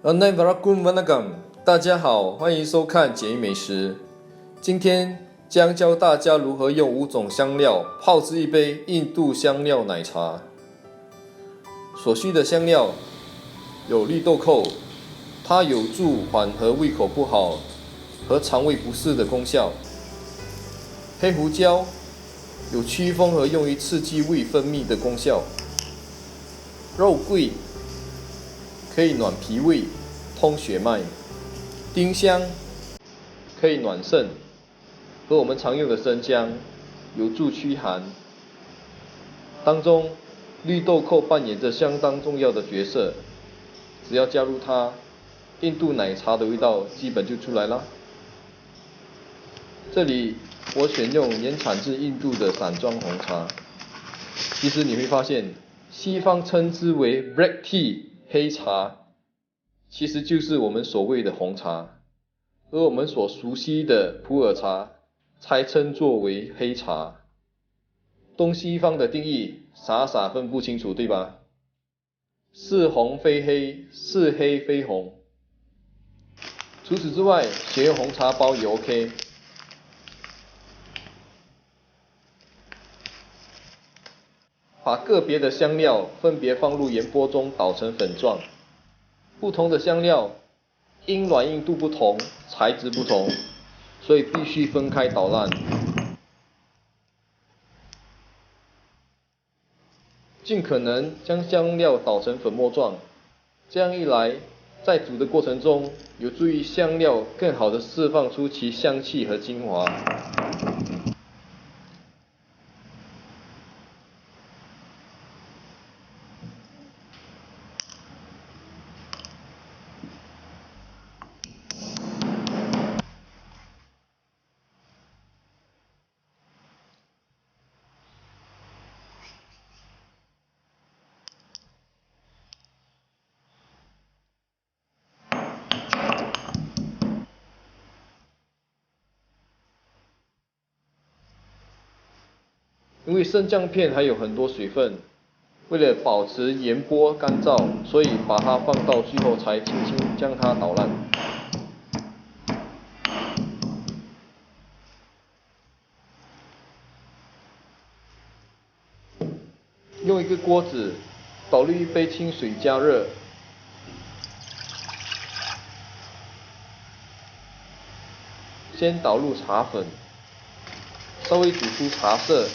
大家好，欢迎收看简易美食。今天将教大家如何用5种香料泡制一杯印度香料奶茶。所需的香料有绿豆蔻，它有助缓和胃口不好和肠胃不适的功效；黑胡椒有祛风和用于刺激胃分泌的功效；肉桂可以暖脾胃、通血脉；丁香可以暖肾，和我们常用的生姜有助驱寒。当中，绿豆蔻扮演着相当重要的角色，只要加入它，印度奶茶的味道基本就出来了。这里我选用原产自印度的散装红茶，其实你会发现，西方称之为 black tea 黑茶，其实就是我们所谓的红茶，而我们所熟悉的普洱茶才称作为黑茶。东西方的定义傻分不清楚，对吧？是红非黑，是黑非红。除此之外，选用红茶包也 OK。把个别的香料分别放入盐波中捣成粉状。不同的香料因软硬度不同，材质不同，所以必须分开捣烂。尽可能将香料捣成粉末状，这样一来，在煮的过程中有助于香料更好地释放出其香气和精华。因为生姜片还有很多水分，为了保持盐波干燥，所以把它放到最后才轻轻将它捣烂。用一个锅子倒入一杯清水加热，先倒入茶粉，稍微煮出茶色，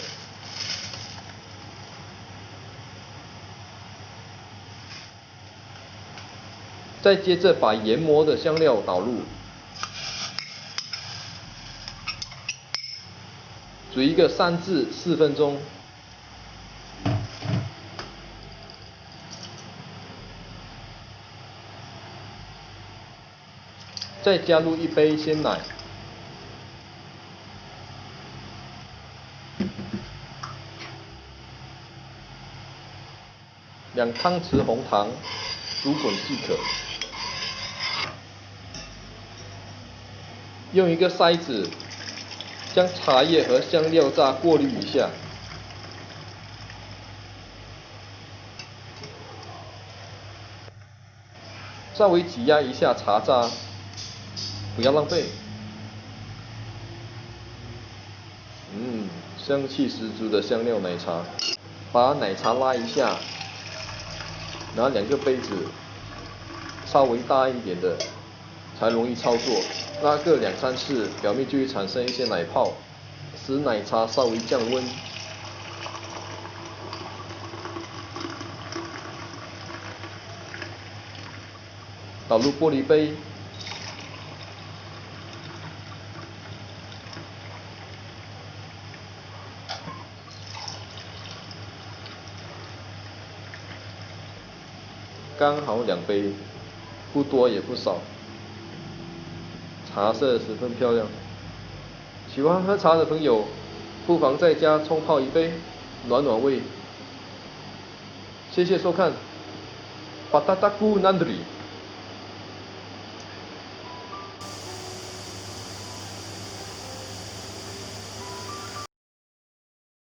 再接着把研磨的香料倒入，煮一个3至4分钟。再加入1杯鲜奶，2汤匙红糖，煮滚即可。用一个筛子将茶叶和香料渣过滤一下，稍微挤压一下茶渣，不要浪费。香气十足的香料奶茶。把奶茶拉一下，拿2个杯子，稍微大一点的，才容易操作。拉个2-3次，表面就会产生一些奶泡，使奶茶稍微降温。倒入玻璃杯，刚好2杯，不多也不少，茶色十分漂亮。喜欢喝茶的朋友，不妨在家冲泡一杯，暖胃。谢谢收看，Patataku Nandri。